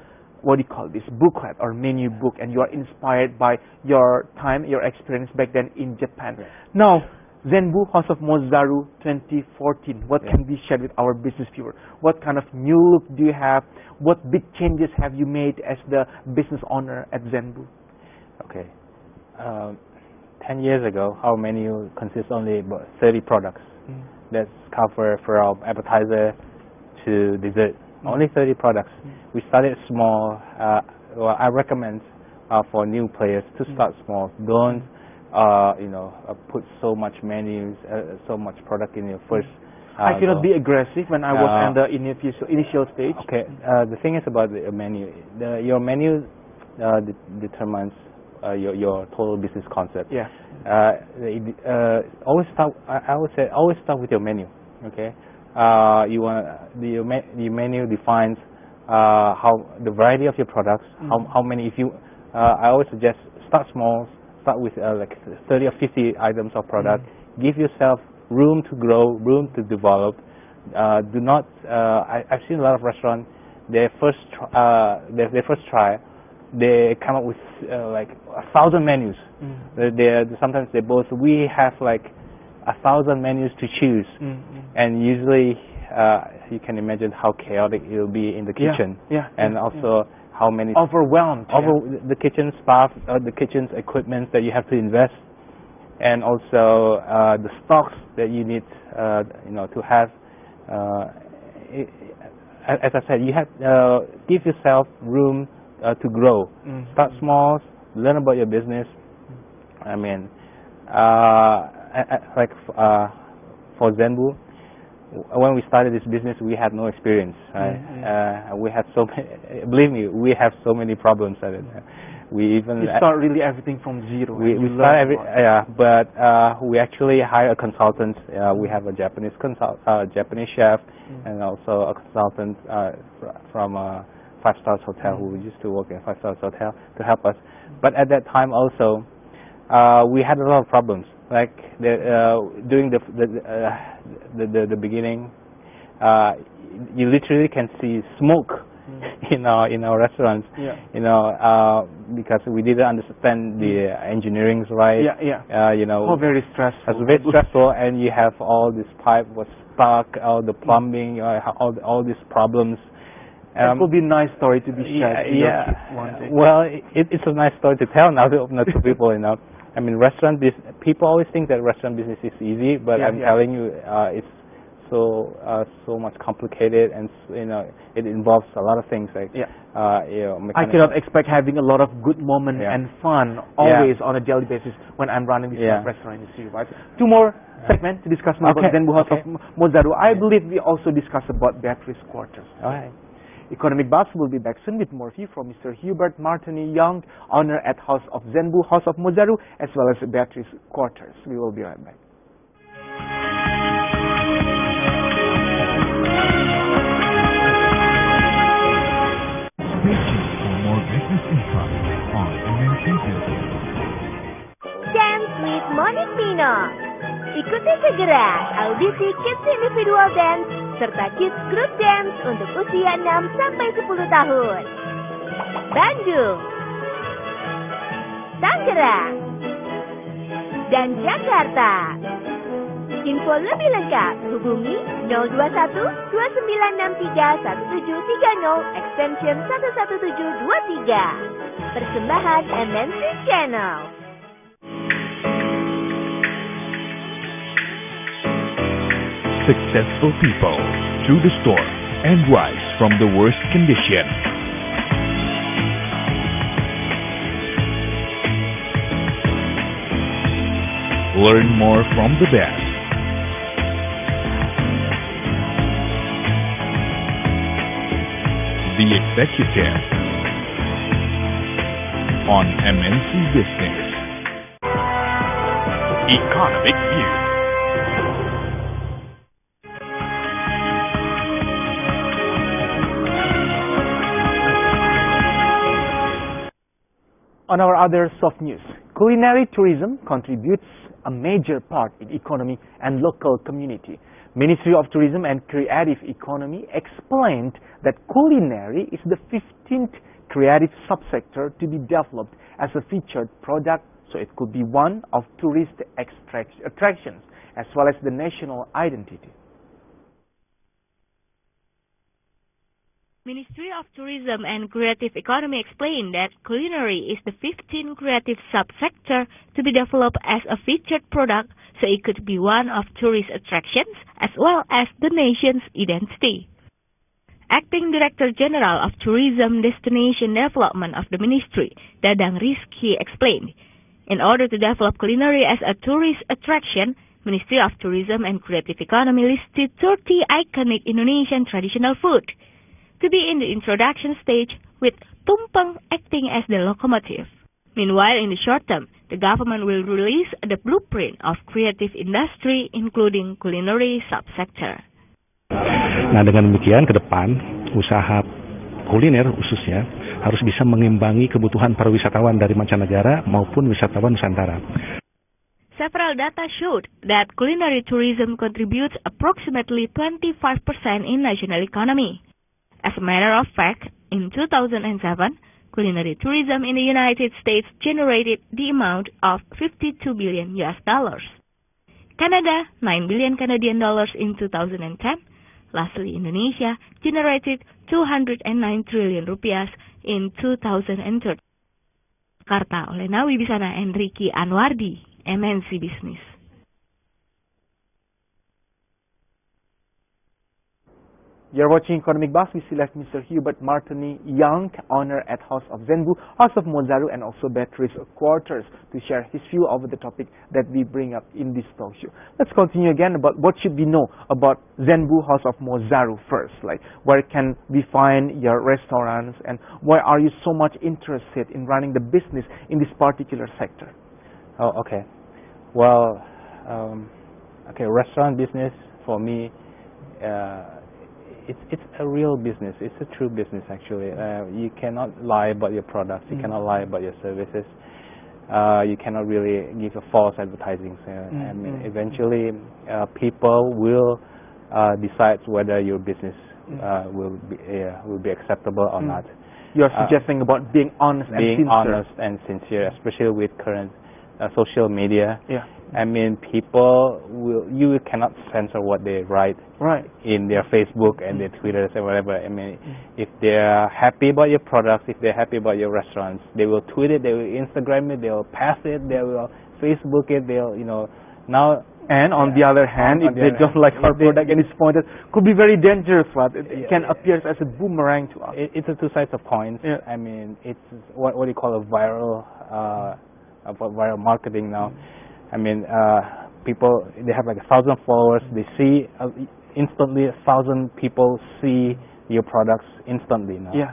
what do you call this, booklet or menu book, and you are inspired by your time, your experience back then in Japan. Now, Zenbu House of Mozaru 2014, what can be shared with our business viewer? What kind of new look do you have? What big changes have you made as the business owner at Zenbu? Okay. 10 years ago, our menu consists only about 30 products. That's cover from appetizer to dessert. Only 30 products. We started small. Well, I recommend for new players to start small. Don't put so much menus, so much product in your first. I cannot be aggressive when I was in the initial stage. Okay. The thing is about the menu. Your menu determines your total business concept. Yeah. Always start. I would say always start with your menu. Okay. Your menu defines how the variety of your products. How many. If you, I always suggest start small. Start with like 30 or 50 items of product. Give yourself room to grow, room to develop. Do not. I've seen a lot of restaurants. Their first try, they come up with like 1,000 menus. Sometimes they boast we have like 1,000 menus to choose, and usually you can imagine how chaotic it will be in the kitchen, and also how many overwhelmed the kitchen staff, the kitchen's equipment that you have to invest, and also the stocks that you need to have. As I said, you have give yourself room to grow. Start small, learn about your business. I mean, like for Zenbu, when we started this business, we had no experience. Right? We had so many, believe me, we have so many problems at it. We even start really everything from zero. We start but we actually hire a consultant. We have a Japanese chef, and also a consultant from a 5-star hotel who used to work in a 5-star hotel to help us. But at that time also, we had a lot of problems. Like during the beginning, you literally can see smoke in our restaurants. Because we didn't understand the engineering right. Very stressful. It's very stressful, and you have all this pipe was stuck, all the plumbing, all these problems. It would be a nice story to be shared. Well, it's a nice story to tell now to people. I mean, restaurant business. People always think that restaurant business is easy, but I'm telling you, it's so much complicated, and it involves a lot I cannot expect having a lot of good moments and fun always on a daily basis when I'm running this restaurant industry. Right? Two more segments to discuss more about Zenbu House of Mozaru. I believe we also discuss about Beatrice Quarters. Economic Buzz will be back soon with more view from Mr. Hubert Martony Young, owner at House of Zenbu, House of Mozaru, as well as Beatrice Quarters. We will be right back. Stay tuned for more business insights on MNC Business. Dance with Monik Pino. Ikuti segera audisi Kids Individual Dance serta Kids Group Dance untuk usia 6-10 tahun. Bandung, Tangerang, dan Jakarta. Info lebih lengkap hubungi 021 2963 1730 extension 11723. Persembahan MNC Channel. Successful people through the storm and rise from the worst condition. Learn more from the best. The Executive on MNC Business. Economic View. On our other soft news, culinary tourism contributes a major part in economy and local community. Ministry of Tourism and Creative Economy explained that culinary is the 15th creative subsector to be developed as a featured product, so it could be one of tourist attractions as well as the national identity. Ministry of Tourism and Creative Economy explained that culinary is the 15th creative subsector to be developed as a featured product, so it could be one of tourist attractions as well as the nation's identity. Acting Director General of Tourism Destination Development of the Ministry, Dadang Rizky, explained, in order to develop culinary as a tourist attraction, Ministry of Tourism and Creative Economy listed 30 iconic Indonesian traditional food to be in the introduction stage, with tumpeng acting as the locomotive. Meanwhile, in the short term, the government will release the blueprint of creative industry, including culinary subsector. Nah, dengan demikian ke depan usaha kuliner khususnya harus bisa mengimbangi kebutuhan para wisatawan dari mancanegara maupun wisatawan Nusantara. Several data showed that culinary tourism contributes approximately 25% in national economy. As a matter of fact, in 2007, culinary tourism in the United States generated the amount of $52 billion. Canada, 9 billion Canadian dollars in 2010. Lastly, Indonesia generated 209 trillion rupiah in 2013. Jakarta oleh Nawi Bisana Enrique Anwardi, MNC Business. You're watching Economic Buzz. We select Mr. Hubert Martony Young, owner at House of Zenbu, House of Mozaru, and also Beatrice Quarters, to share his view over the topic that we bring up in this talk show. Let's continue again about what should we know about Zenbu, House of Mozaru first. Like, where can we find your restaurants, and why are you so much interested in running the business in this particular sector? Oh, okay. Well, restaurant business for me, it's a real business. It's a true business, actually. You cannot lie about your products. You cannot lie about your services. You cannot really give a false advertising. I mean, eventually, people will decide whether your business will be acceptable or not. You're suggesting about being honest and sincere. Being honest and sincere, especially with current social media. Yeah. I mean, you cannot censor what they write in their Facebook and their Twitters and whatever. I mean, if they're happy about your products, if they're happy about your restaurants, they will tweet it, they will Instagram it, they will pass it, they will Facebook it, they'll, now. And on the other hand, if they don't like our product and it's pointed, could be very dangerous. It can appear as a boomerang to us. It's a two sides of coins. Yeah. I mean, it's what you call a viral marketing now. I mean, people, they have like 1,000 followers. They see instantly 1,000 people see your products instantly now. Yeah.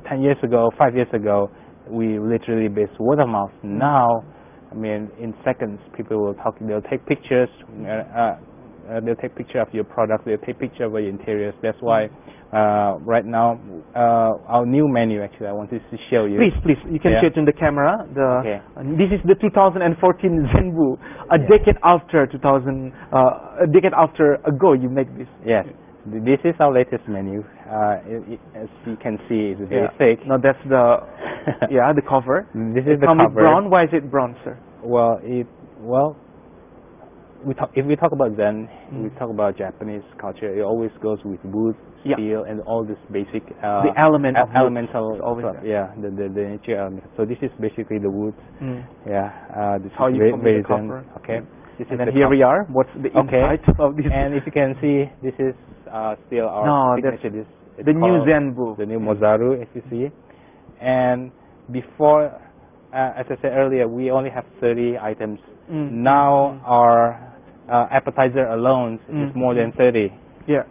10 years ago, 5 years ago, we literally based word of mouth. Now, I mean, in seconds, people will talk. They'll take pictures. They'll take picture of your product. They'll take picture of your interiors. That's why right now our new menu, actually, I wanted to show you. Please, you can show it in the camera. This is the 2014 Zenbu. A decade after ago, you make this. Yes, this is our latest menu. As you can see, it's very thick. No, that's the the cover. This is the cover. Brown. Why is it brown, sir? Well, if we talk about Zen, we talk about Japanese culture. It always goes with wood, steel, and all this basic the elemental stuff. Yeah, the nature element. So this is basically the wood. This how you very the cover. Okay. And then here we are. What's the inside of this? And if you can see, this is still our signature. The new Zenbu. The new Mozaru, if you see. And before, as I said earlier, we only have 30 items. Now our appetizer alone is more than 30. Yeah.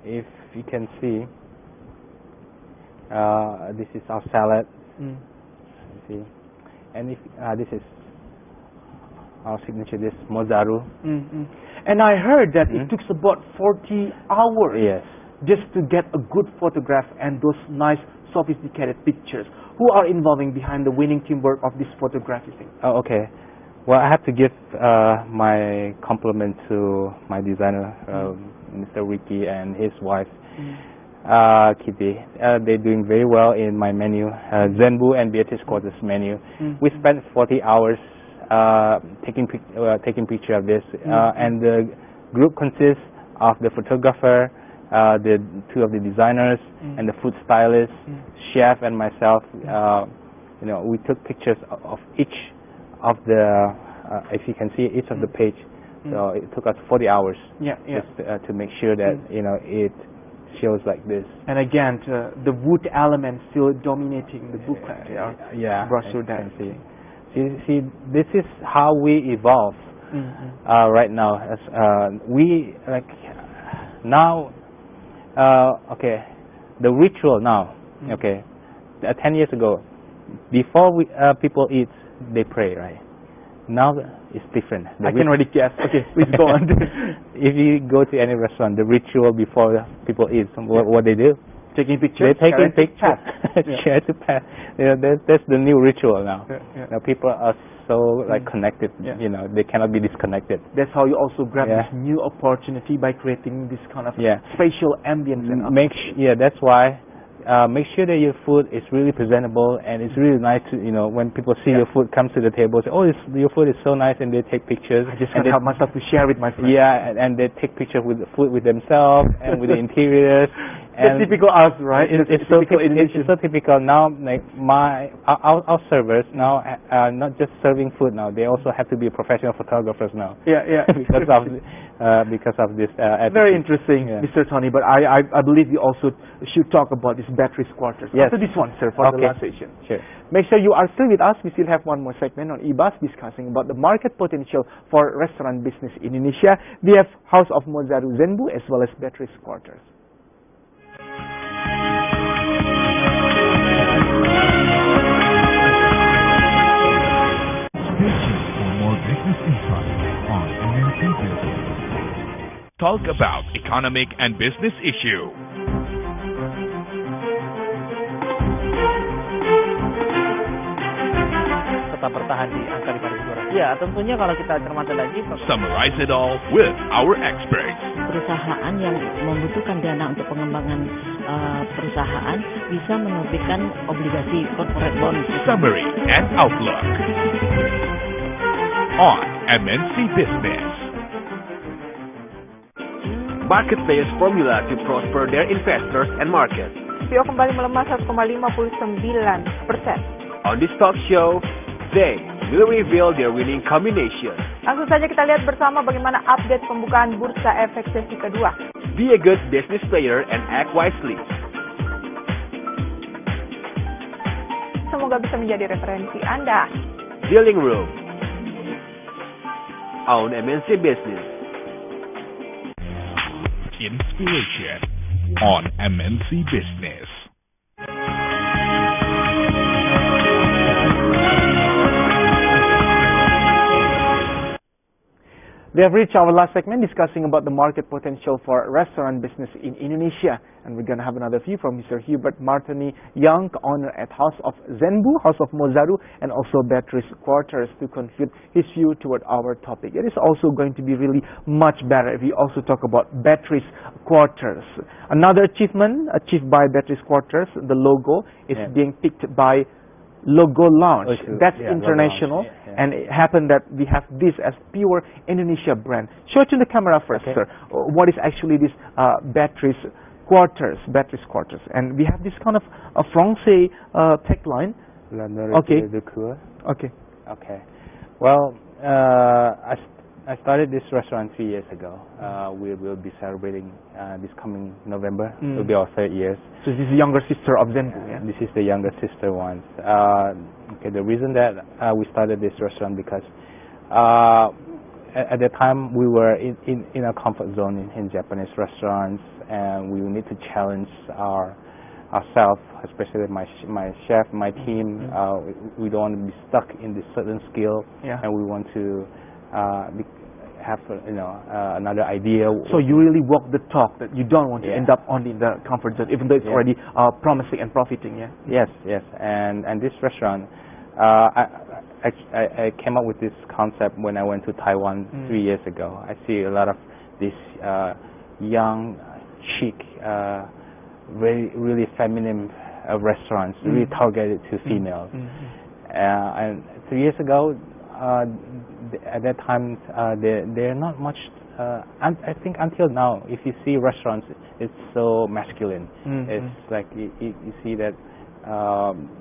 If you can see, this is our salad. See, and if this is our signature, this Mozaru. And I heard that it took about 40 hours. Yes. Just to get a good photograph and those nice, sophisticated pictures. Who are involving behind the winning teamwork of this photography thing? Oh, okay. Well, I have to give my compliment to my designer, Mr. Ricky, and his wife, Kitty. They're doing very well in my menu, Zenbu and Beatrice Quarters menu. We spent 40 hours taking picture of this, and the group consists of the photographer, the two of the designers, and the food stylist, chef, and myself. You know, we took pictures of each of the, if you can see each of the page. So it took us 40 hours just to make sure that you know it shows like this. And again, the wood element still dominating the booklet. Brochure there. See, this is how we evolve right now. As we like now, okay, the ritual now. Okay, 10 years ago, before people eat, they pray, right? Now it's different. I can already guess. Okay, please go on. If you go to any restaurant, the ritual before people eat, what they do? Taking pictures. They're taking pictures. Share to pass. You know, that's the new ritual now. Now people are so like connected. You know, they cannot be disconnected. That's how you also grab this new opportunity by creating this kind of spatial ambience. That's why. Make sure that your food is really presentable, and it's really nice to, you know, when people see your food comes to the table, say, oh, your food is so nice, and they take pictures. I just can't help myself to share with my friends. Yeah, and they take pictures with the food with themselves and with the interiors. And it's typical us, right? It's so typical now. Like our servers now are not just serving food now; they also have to be professional photographers now. Because of this. Very interesting, Mr. Tony. But I believe we also should talk about this Beatrice Quarters. After this one, sir, for the last session. Sure. Make sure you are still with us. We still have one more segment on eBus discussing about the market potential for restaurant business in Indonesia. We have House of Mozaru Zenbu as well as Beatrice Quarters. Talk about economic and business issue. Tetap bertahan di angka 5.200. Ya, tentunya kalau kita cermati lagi. Summarize it all with our experts. Perusahaan yang membutuhkan dana untuk pengembangan perusahaan bisa menerbitkan obligasi corporate bond. Summary and outlook on MNC Business. Market players formula to prosper their investors and market. IPO kembali melemah 1,59%. On this talk show, they will reveal their winning combination. Langsung saja kita lihat bersama bagaimana update pembukaan bursa efek sesi kedua. Be a good business player and act wisely. Semoga bisa menjadi referensi Anda. Dealing Room on MNC Business. Inspiration on MNC Business. We have reached our last segment discussing about the market potential for restaurant business in Indonesia. And we're going to have another view from Mr. Hubert Martony Young, owner at House of Zenbu, House of Mozaru, and also Beatrice Quarters to conclude his view toward our topic. It is also going to be really much better if we also talk about Beatrice Quarters. Another achievement achieved by Beatrice Quarters, the logo is being picked by Logo Lounge. That's international, and it happened that we have this as pure Indonesia brand. Show it to the camera first, sir. What is actually this Beatrice Quarters? Beatrice Quarters, and we have this kind of a Francais tagline. Okay. Well, I started this restaurant 3 years ago. We will be celebrating this coming November. It will be our 3rd year. So this is the younger sister of Zenbu, yeah? This is the younger sister one. The reason that we started this restaurant because at the time we were in a comfort zone in Japanese restaurants, and we need to challenge ourselves, especially my chef, my team. We don't want to be stuck in this certain skill, and we want to have another idea. So you really walk the talk that you don't want to end up only in the comfort zone, even though it's already promising and profiting. Yes. And this restaurant, I came up with this concept when I went to Taiwan 3 years ago. I see a lot of these young, chic, really feminine restaurants, really targeted to females. And 3 years ago, at that time, they're not much. I think until now, if you see restaurants, it's so masculine. It's like you see that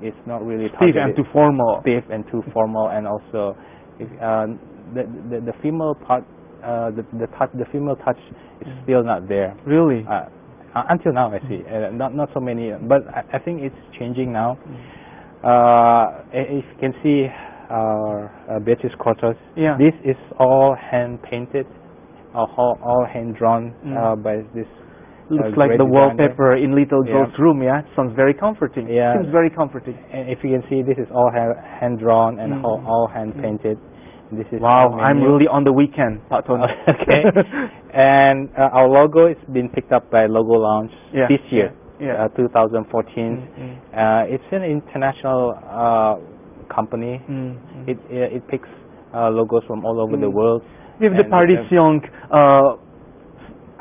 it's not really stiff and too formal. Stiff and too formal, and also the female part, the female touch is still not there. Really? Until now, I see not so many, but I think it's changing now. If you can see our Beatrice Quarters, this is all hand painted, all hand drawn by this. Looks like the wallpaper in little girl's room. Sounds very comforting. Seems very comforting. And if you can see, this is all hand drawn and all hand painted. This is wow, I'm really on the weekend, Pak Tony. Okay. And our logo has been picked up by Logo Lounge this year, 2014. It's an international company. It picks logos from all over the world. With the Parisian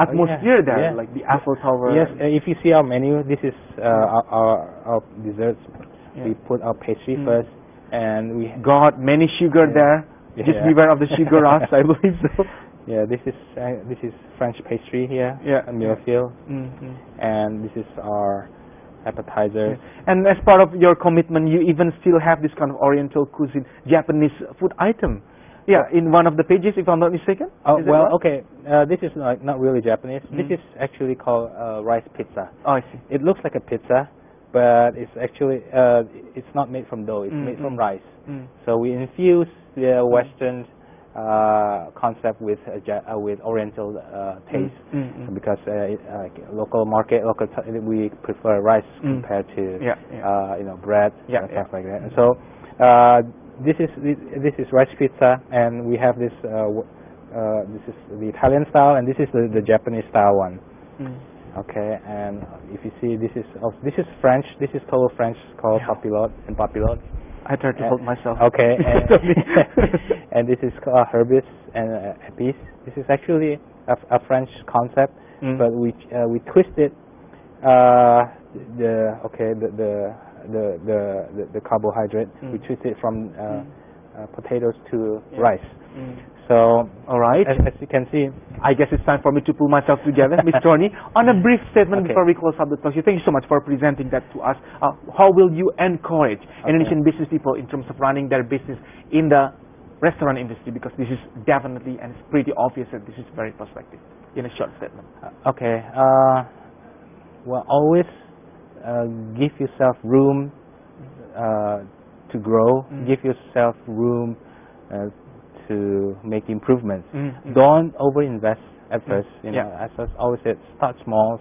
atmosphere there, like the Eiffel Tower. Yes, if you see our menu, this is our desserts. We put our pastry first, and we got many sugar there. Just beware of the sugar rush, I believe so. Yeah, this is French pastry here, a millefeuille, and this is our appetizer. And as part of your commitment, you even still have this kind of Oriental cuisine, Japanese food item. In one of the pages, if I'm not mistaken. Well, okay. This is not really Japanese. This is actually called rice pizza. Oh, I see. It looks like a pizza, but it's actually it's not made from dough. It's made from rice. So we infuse the Western concept with Oriental taste, because local market, we prefer rice compared to bread and stuff like that. And so this is rice pizza, and we have this. This is the Italian style, and this is the Japanese style one. Okay, and if you see, this is French. This is total French, called papilote and papilote. I try to hold myself. Okay, and this is called herbis and epis. This is actually a French concept, but we twisted the carbohydrate. We twisted from potatoes to rice. So, all right. As you can see, I guess it's time for me to pull myself together, Mr. Tony. On a brief statement before we close up the talk, thank you so much for presenting that to us. How will you encourage Indonesian business people in terms of running their business in the restaurant industry? Because this is definitely, and it's pretty obvious that this is very prospective. In a short statement. Okay. Well, always give yourself room to grow. Give yourself room to make improvements. Don't overinvest at first. As I always said, start small,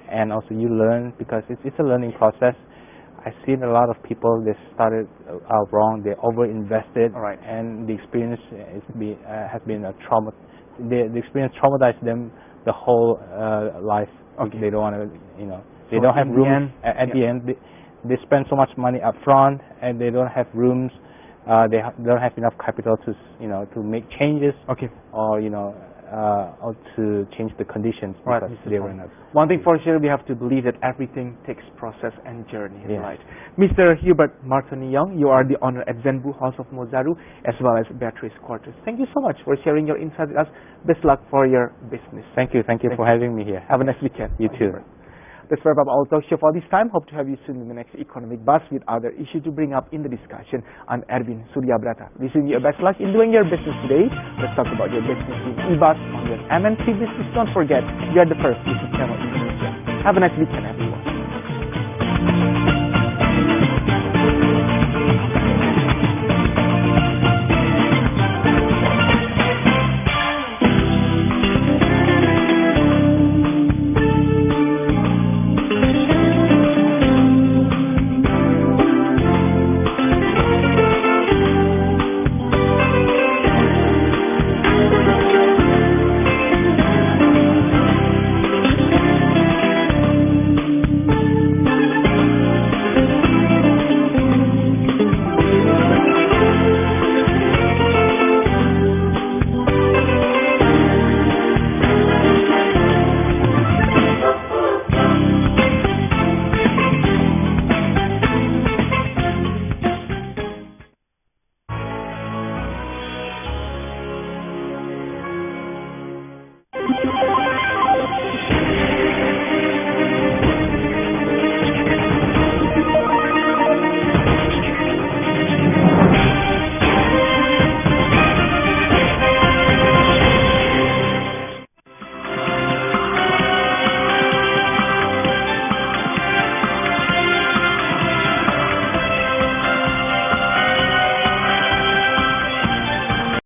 and also you learn, because it's a learning process. I've seen a lot of people, they started out wrong, they overinvested, and the experience has been a trauma. The experience traumatized them the whole life. They don't want to, they don't have room at the end. They spend so much money up front, and they don't have rooms. They don't have enough capital to to make changes, or or to change the conditions. One thing for sure, we have to believe that everything takes process and journey. Right, Mr. Hubert Martony Young, you are the owner at Zenbu House of Mozaru as well as Beatrice Quarters. Thank you so much for sharing your insights with us. Best luck for your business. Thank you for having me here. Have a nice weekend. You too. That's wrap up our talk show for this time. Hope to have you soon in the next Economic Buzz with other issues to bring up in the discussion. I'm Erwin Suryabrata. Wishing you best luck in doing your business today. Let's talk about your business in eBuzz on your MNC business. Don't forget, you are the first business channel in Indonesia. Have a nice weekend, everyone.